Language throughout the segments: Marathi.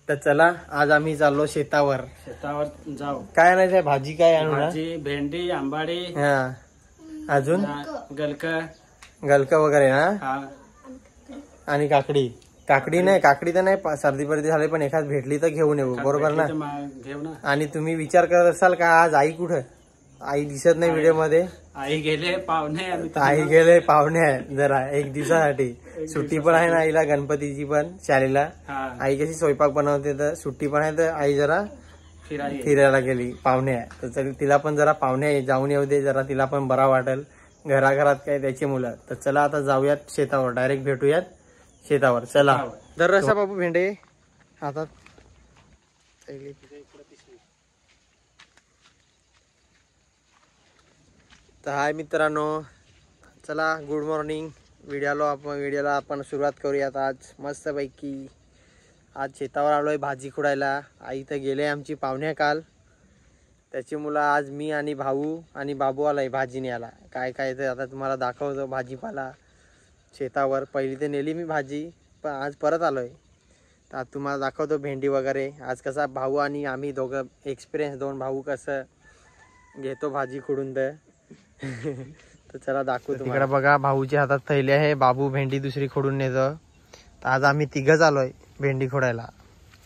तर चला आज आम्ही चाललो शेतावर जाऊ. काय आणायचंय? भाजी काय आणू ना? भाजी भेंडी, आंबाडी, हा अजून गलक वगैरे ना, हा. आणि काकडी. काकडी नाही, काकडी तर नाही, सर्दी पर्दी झाली, पण एखाद भेटली तर घेऊन येऊ, बरोबर ना? घेऊ ना. आणि तुम्ही विचार करत असाल का आज आई कुठं? आई दिसत नाही व्हिडिओ मध्ये. आई गेले पाहुणे. आई गेले पाहुणे आहे जरा एक दिवसासाठी. सुट्टी पण आहे ना आईला, गणपतीची पण शाळेला. आई कशी स्वयंपाक बनवते तर सुट्टी पण आहे, तर आई जरा फिरायला गेली. पाहुणे आहे तर तिला पण जरा पाहुणे जाऊन येऊ दे, जरा तिला पण बरा वाटेल. घराघरात काय त्याची मुलं. तर चला आता जाऊयात शेतावर, डायरेक्ट भेटूयात शेतावर. चला. दर रसा बाबू भेंडे हातात. तर हाय मित्रांनो, चला गुड मॉर्निंग. व्हिडिओला आपण सुरुवात करूयात आज मस्तपैकी. आज शेतावर आलोय भाजी खुडायला. आई तर गेले आमची पाहुणे काल, त्याची मुलं आज मी आणि भाऊ आणि बाबू आलाय भाजी न्यायला. काय काय तर आता तुम्हाला दाखवतो भाजीपाला शेतावर. पहिली तर नेली मी भाजी, पण आज परत आलोय तर आज तुम्हाला दाखवतो भेंडी वगैरे. आज कसा भाऊ आणि आम्ही दोघं एक्सपिरियन्स, दोन भाऊ कसं घेतो भाजी खुडून तर चला दाखवू तुम्हाला. बघा भाऊच्या हातात थैली आहे, बाबू भेंडी दुसरी खोडून नेतो. तर आज आम्ही तिघच आलोय भेंडी खोडायला.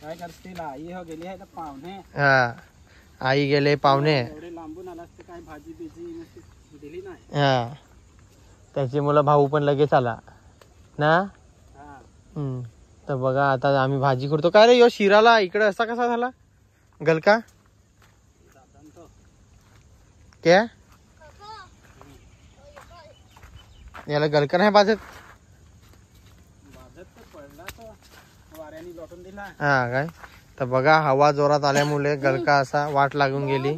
काय करतील? आई हो गेली आहे पाहुणे. हा आई गेले पाहुणे. लांबून आला असते काय भाजी बिजी दिली नाही. हा त्याची मुलं भाऊ पण लगेच आला ना. तर बघा आता आम्ही भाजी खुडतो. काय रे यो शिराला इकडे असा कसा झाला गलका? क्या याला गलका नाही बाजत? हा काय? तर बघा हवा जोरात आल्यामुळे गलका असा वाट लागून गेली,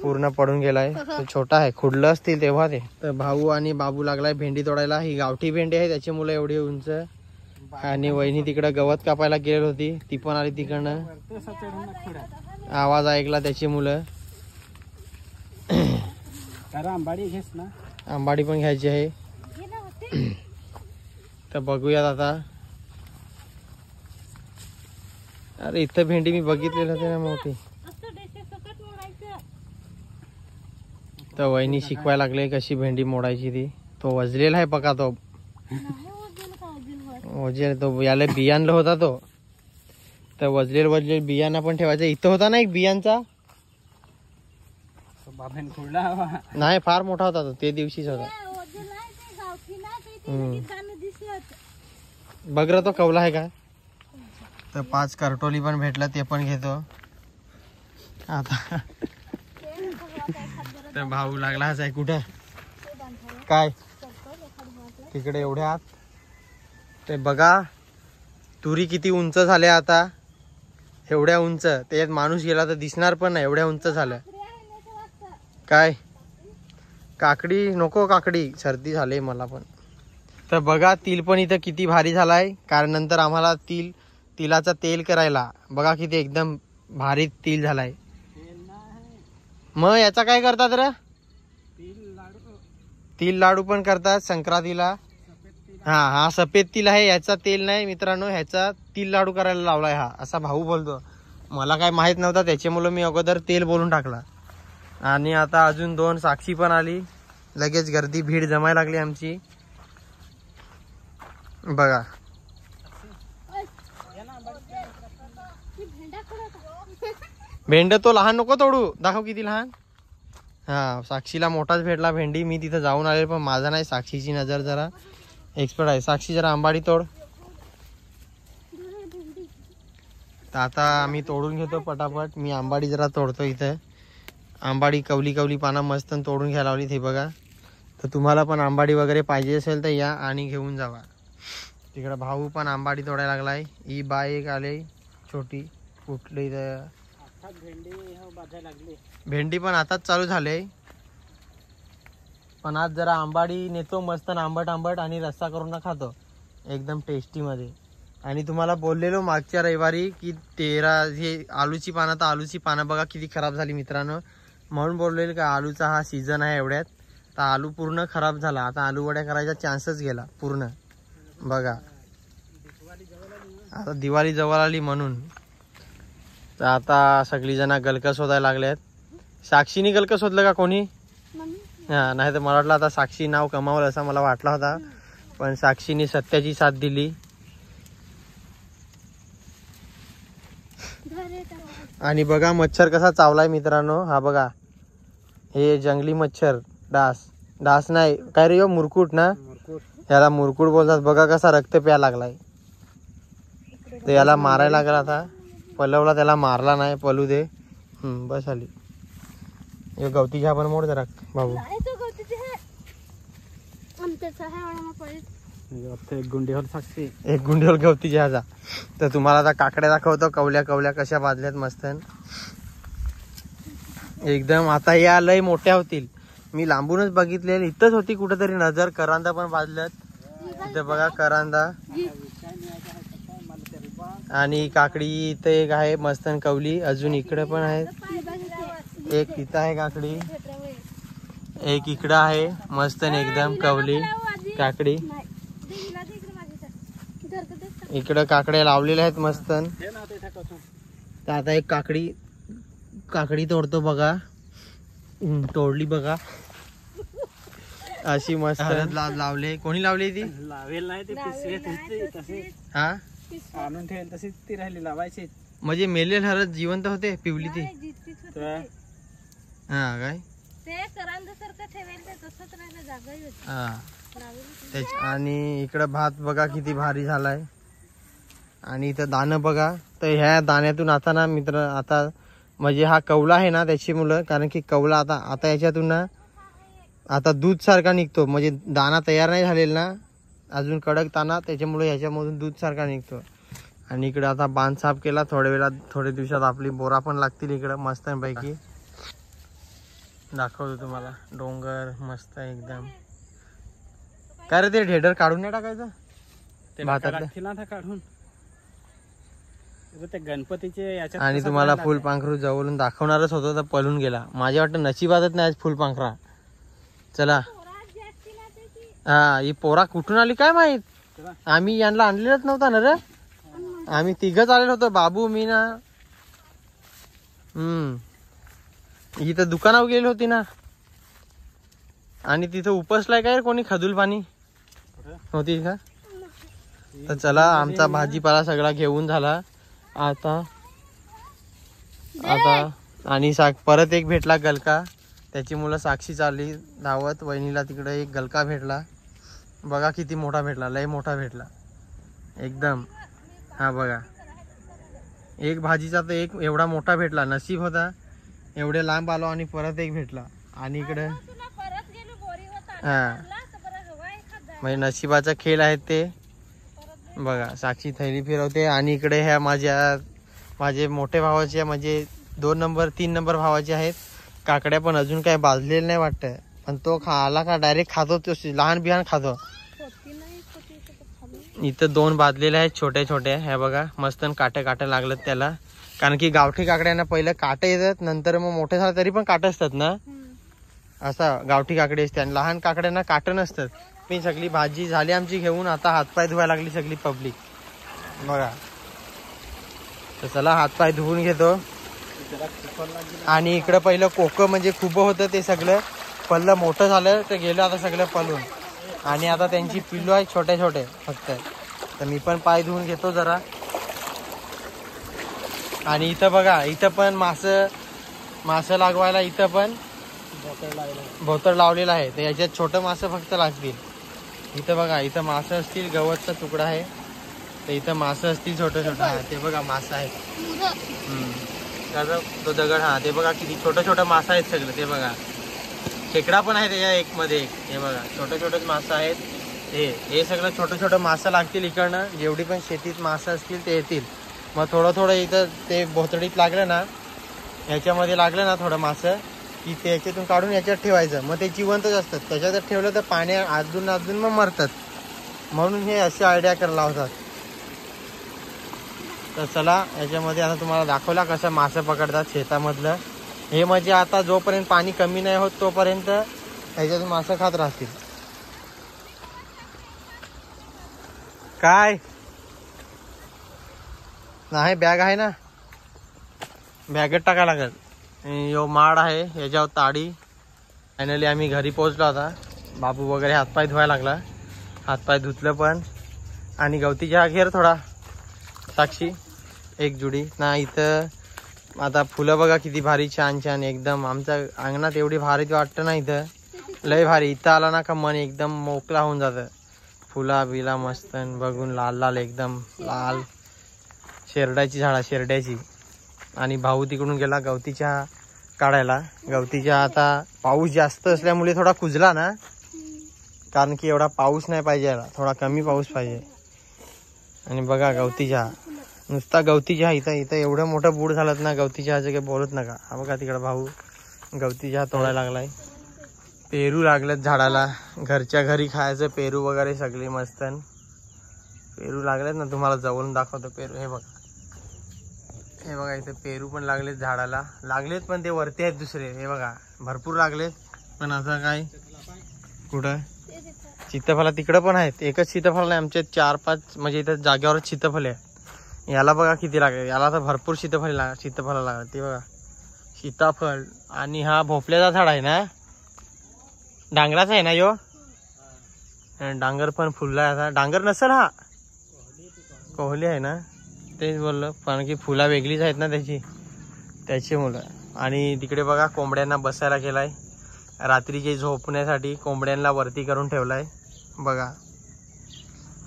पूर्ण पडून गेलाय. तो छोटा आहे, खुडलं असतील तेव्हा ते. तर भाऊ आणि बाबू लागलाय भेंडी तोडायला. ही गावठी भेंडी आहे, त्याची मुलं एवढी उंच. आणि वहिनी तिकडं गवत कापायला गेली होती, ती पण आली तिकडनं. आवाज ऐकला त्याची मुलं. आंबाडी घेस ना? आंबाडी पण घ्यायची आहे. तर बघूयात आता. अरे इथं भेंडी मी बघितलेली होती ना मोठी. तर वहिनी शिकवायला लागले कशी भेंडी मोडायची ती. तो वजलेला आहे पका, तो वजलेला. तो याला बियाणला होता तो, तर वजलेल बियाणा पण ठेवायचा. इथं होता ना एक बियांचा, नाही फार मोठा होता तो, ते दिवशीच होता. बघ रे तो कवला आहे का. तर 5 करटोली पण भेटला, ते पण घेतो आता. तर भाऊ लागला आहे कुठं काय तिकडे एवढ्या आत. ते बघा तुरी किती उंच झाल्या आता, एवढ्या उंच. त्याच्यात माणूस गेला तर दिसणार पण नाही, एवढ्या उंच झाल्या. काय काकडी नको, काकडी सर्दी झाली मला पण. तर बघा तिल पण इथं किती भारी झालाय, कारण नंतर आम्हाला तिलाचा तेल करायला. बघा किती एकदम भारी तिल झालाय. मग याचा काय करतात रे? तिल लाडू पण करतात संक्रांतीला. हा सफेद तिल आहे, याचा तेल नाही मित्रांनो, ह्याचा तिल लाडू करायला लावलाय हा, असा भाऊ बोलतो. मला काय माहित नव्हता, त्याच्यामुळे मी अगोदर तेल बोलून टाकला. आणि आता अजून 2 साक्षी पण आली, लगेच गर्दी भीड जमायला लागली आमची. बघा भेंड तो लहान नको तोडू, दाखव किती लहान. हा साक्षीला मोठाच भेटला भेंडी. मी तिथं जाऊन आले, पण माझा नाही, साक्षीची नजर जरा एक्सपर्ट आहे. साक्षी जरा आंबाडी तोड. तर आता आम्ही तोडून घेतो पटापट. मी आंबाडी जरा तोडतो. इथं आंबाडी कवली पानं मस्त तोडून घ्यायला लावली. हे बघा. तर तुम्हाला पण आंबाडी वगैरे पाहिजे असेल तर या आणि घेऊन जावा. तिकडे भाऊ पण आंबाडी तोडायला लागलाय. ही बाय एक आले छोटी कुठली. भेंडी पण आताच चालू झाले, पण आज जरा आंबाडी नेतो मस्त आंबट आणि रस्सा करून खातो एकदम टेस्टी मध्ये. आणि तुम्हाला बोललेलो मागच्या रविवारी की 13 हे आलूची पानं, तर आलूची पानं बघा किती खराब झाली मित्रांनो. म्हणून बोललेलं का आलूचा हा सीझन आहे एवढ्यात, तर आलू पूर्ण खराब झाला. आता आलू वड्या करायचा चान्सच गेला पूर्ण. बघा आता दिवाळी जवळ आली म्हणून तर आता सगळी जण गलकं शोधायला लागले आहेत. साक्षीने गलकं शोधलं का कोणी? हा, नाही तर मला वाटलं आता साक्षी नाव कमावलं असं मला वाटला होता, पण साक्षीने सत्याची साथ दिली. आणि बघा मच्छर कसा चावलाय मित्रांनो, हा बघा, हे जंगली मच्छर, डास नाही काय रे, मुरकुट ना, याला मुरकुट बोलतात. बघा कसा रक्त प्या लागलाय. तर याला मारायला लागला आता, पलवला त्याला, मारला नाही, पलू दे. बस आली. हे गवती घ्या पण मोड जरा बाबू. एक गुंडीवर साक्षी, एक गुंडीवर गवती घ्यायचा. तर तुम्हाला आता काकड्या दाखवतो, कवल्या कशा भाजल्यात मस्त एकदम. आता या लय मोठ्या होतील, मी लांबूनच बघितले, इथंच होती कुठेतरी नजर. करांदा पण भाजल्यात, इथं बघा करांदा. आणि काकडी इथं एक आहे मस्त कवली, अजून इकडे पण आहेत. एक इथं आहे काकडी, एक इकडं आहे मस्त एकदम कवली काकडी. इकडं काकड्या लावलेल्या आहेत मस्त. तर आता एक काकडी तोडतो बघा, तोडली बघा अशी मस्त लावले. कोणी लावली ती? लावेल नाही ते पिशवी हा आणून ठेवेल तशीच ती राहिली लावायची. म्हणजे मेलेल हरत जिवंत होते, पिवली ती. हा काय, आणि इकडं भात बघा किती भारी झालाय. आणि इथं दाणं बघा. तर ह्या दाण्यातून आता ना मित्र, आता म्हणजे हा कवला आहे ना त्याची मुलं, कारण की कवला आता याच्यातून ना आता दूध सारखा निघतो. म्हणजे दाणा तयार नाही झालेला ना अजून, कडक दाणा, त्याच्यामुळे ह्याच्यामधून दूध सारखा निघतो. आणि इकडे आता बांध साफ केला, थोड्या दिवसात आपली बोरा पण लागतील इकडं मस्त पैकी. दाखवतो तुम्हाला डोंगर मस्त एकदम. काय रे ते ढेडर काढून नाही टाकायचं भातातलं काढून ते गणपतीचे याच्यात. आणि तुम्हाला फुलपाखरू जवळून दाखवणारच होतो तर पळून गेला. माझ्या वाटतं नशिबातच नाही आज फुलपाखरा. चला, हा ही पोरा कुठून आली काय माहित, आम्ही यांना आणलेलंच नव्हता ना रे. आम्ही तिघच आलेलो होतो, बाबू मी ना. ही तर दुकानावर गेली होती ना. आणि तिथं उपसलाय काय कोणी खदूल पाणी होती का. तर चला, आमचा भाजीपाला सगळा घेऊन झाला आता. आणि परत एक भेटला गलका, त्याची मुलं साक्षी चालली धावत. वहिनीला तिकडे एक गलका भेटला बघा, किती मोठा भेटला, लय मोठा भेटला एकदम. हा बघा, एक भाजीचा तर एक एवढा मोठा भेटला. नशीब होता एवढे लांब आलो आणि परत एक भेटला. आणि इकडे हा म्हणजे नशिबाचा खेळ आहेत ते बघा. साक्षी थैली फिरवते. आणि इकडे ह्या माझे मोठे भावाचे, म्हणजे 2 नंबर 3 नंबर भावाचे आहेत काकड्या, पण अजून काय भाजलेलं नाही वाटतं. पण तो आला का डायरेक्ट खातो, तो लहान बिहान खातो. इथं 2 भाजलेले आहेत छोट्या छोट्या, ह्या बघा मस्त काटे लागलं त्याला. कारण की गावठी काकड्यांना पहिलं काटे येतात, नंतर मग मोठे झाले तरी पण काटे असतात ना, असा गावठी काकडी असते. आणि लहान काकड्यांना काटे नसतात. मी सगळी भाजी झाली आमची घेऊन, आता हातपाय धुवायला लागली सगळी पब्लिक बघा. तर चला हातपाय धुवून घेतो. आणि इकडं पहिलं कोकं म्हणजे खूप होतं, ते सगळं पल्लं मोठं झालं तर गेलं आता सगळं पलून. आणि आता त्यांची पिल्लू आहेत छोटे छोटे फक्त. तर मी पण पाय धुवून घेतो जरा. आणि इथं बघा, इथं पण मासं लागवायला इथं पण भोतर लावलेला आहे. तर याच्यात छोटं मासं फक्त लागतील. इथं बघा, इथं मासं असतील, गवतचा तुकडा आहे तर इथं मासं असतील छोटं छोटं. हा ते बघा मासं आहेत. तो दगड, हा ते बघा किती छोटं मासं आहेत सगळं. ते बघा खेकडा पण आहे त्याच्या एक मध्ये एक. हे बघा छोटे मासं आहेत. हे सगळं छोटं मासं लागतील इकडनं. जेवढी पण शेतीत मासं असतील ते येतील. मग थोडं इथं ते भोतडीत लागलं ना, ह्याच्यामध्ये लागलं ना थोडं मासं, की ते याच्यातून काढून याच्यात ठेवायचं. मग ते जिवंतच असतात. त्याच्यात ठेवलं तर पाण्या आदून मग मरतात. म्हणून हे अशी आयडिया करायला होतात. तर चला, याच्यामध्ये आता तुम्हाला दाखवला कसं मासं पकडतात शेतामधलं. हे म्हणजे आता जोपर्यंत पाणी कमी नाही होत तोपर्यंत ह्याच्यातून मासं खात राहतील. काय नाही, बॅग आहे ना. बॅगेत टाकायला लागत. यो माड आहे याच्यावर ताडी. फायनली आम्ही घरी पोहोचलो. आता बाबू वगैरे हातपाय धुवायला लागला. हातपाय धुतलं पण. आणि गवती चहा घेर थोडा साक्षी एक जुडी ना. इथं आता फुलं बघा किती भारी छान छान एकदम. आमच्या अंगणात एवढी भारी वाटतं ना इथं, लय भारी. इथं आला ना का मन एकदम मोकळा होऊन जातं. फुला बिला मस्त बघून लाल लाल एकदम लाल. शेरडाची झाडा शेरड्याची. आणि भाऊ तिकडून गेला गवती चहा काढायला. गवती चहा आता पाऊस जास्त असल्यामुळे थोडा कुजला ना, कारण की एवढा पाऊस नाही पाहिजे याला, थोडा कमी पाऊस पाहिजे. आणि बघा गवती चहा, नुसता गवती चहा. इथं इथं एवढं मोठं बूड झालं ना गवती चहाचं काही बोलत नका. हा बघा तिकडं भाऊ गवती चहा तोडायला लागलाय. पेरू लागलेत झाडाला, घरच्या घरी खायचं पेरू वगैरे सगळे मस्त पेरू लागलेत ना. तुम्हाला जवळून दाखवतो पेरू. हे बघा, हे बघा इथे पेरू पण लागलेत झाडाला. लागलेत पण ते वरती आहेत दुसरे. हे बघा भरपूर लागलेत. पण आता काय कुठं सीताफळ तिकडं पण आहेत. एकच सीताफळ नाही आमचे 4-5 म्हणजे इथं जागेवरच सीताफळ आहे. याला बघा किती लागले. याला तर भरपूर सीताफळ लागले. ते बघा सीताफळ. आणि हा भोपळ्याचा झाड आहे ना, डांगराचा आहे ना यो. डांगर पण फुललाय. आता डांगर नसेल हा कोहली आहे ना, तेच बोललो. कारण की फुला वेगळीच आहेत ना त्याची मुलं. आणि तिकडे बघा कोंबड्यांना बसायला केलाय. रात्रीचे झोपण्यासाठी कोंबड्यांना वरती करून ठेवलाय. बघा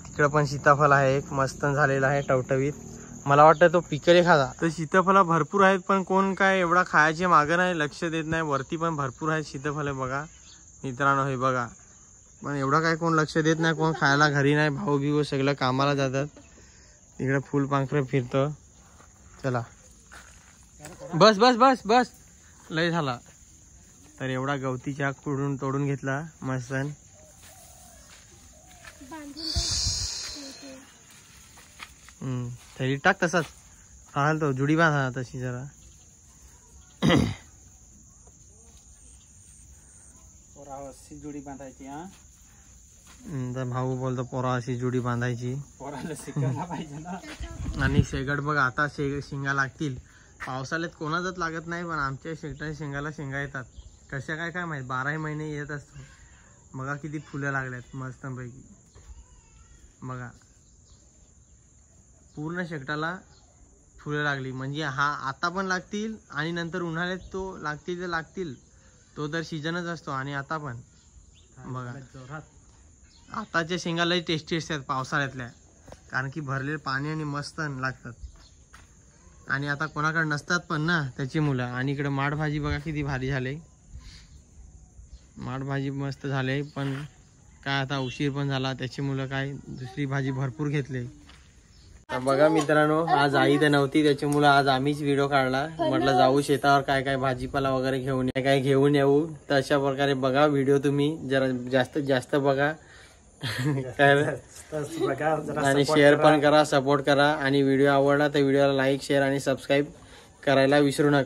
तिकडे पण सीताफळ आहे एक मस्त झालेला आहे टवटवीत. मला वाटतं तो पिकेल एखादा. तर सीताफळ भरपूर आहेत पण कोण काय एवढा खायचे मागं नाही, लक्ष देत नाही. वरती पण भरपूर आहेत सीताफळ बघा मित्रांनो. हे बघा पण एवढा काय कोण लक्ष देत नाही. कोण खायला घरी नाही. भाऊ बिऊ सगळं कामाला जातात. तिकडे फुल पांखरे फिरतो. चला बस बस बस बस लय झाला. तर एवढा गवती चहा तोडून घेतला मस्त. तरी टाक तसाच राहाल तो. जुडी बांधा तशी जरा. जुडी बांधायची. हा तर भाऊ बोलतो पोरा अशी जुडी बांधायची. पोराला शिकायला पाहिजे ना. आणि शेगड बघा आता शेंगा लागतील. पावसाळ्यात कोणाचाच लागत नाही पण आमच्या शेगटाच्या शेंगाला शेंगा येतात. कशा काय माहित, 12 महिने येत असतो. बघा किती फुलं लागल्यात मस्त पैकी. बघा पूर्ण शेकटाला फुलं लागली. म्हणजे हा आता पण लागतील आणि नंतर उन्हाळ्यात तो लागतील तर लागतील. तो तर सीजनच असतो. आणि आता पण बघा जोरात आताच्या शेंगा लई टेस्टी असतात पावसाळ्यातल्या, कारण की भरलेले पाणी आणि मस्त लागतात. आणि आता कोणाकडे नसतात पण ना त्याची मुलं. आणि इकडे माठ भाजी बघा किती भारी झाले. माठ भाजी मस्त झाले पण काय आता उशीर पण झाला. त्याची मुलं काय दुसरी भाजी भरपूर घेतले. बघा मित्रांनो आज आई तर नव्हती, त्याची मुलं आज आम्हीच व्हिडिओ काढला. म्हटलं जाऊ शेतावर काय काय भाजीपाला वगैरे घेऊन येऊ. तर अशा प्रकारे बघा व्हिडिओ तुम्ही जरा जास्तीत जास्त बघा. आणि शेअर पण करा, सपोर्ट करा. आणि व्हिडिओ आवडला तर व्हिडिओला लाईक शेअर आणि सबस्क्राईब करायला विसरू नका.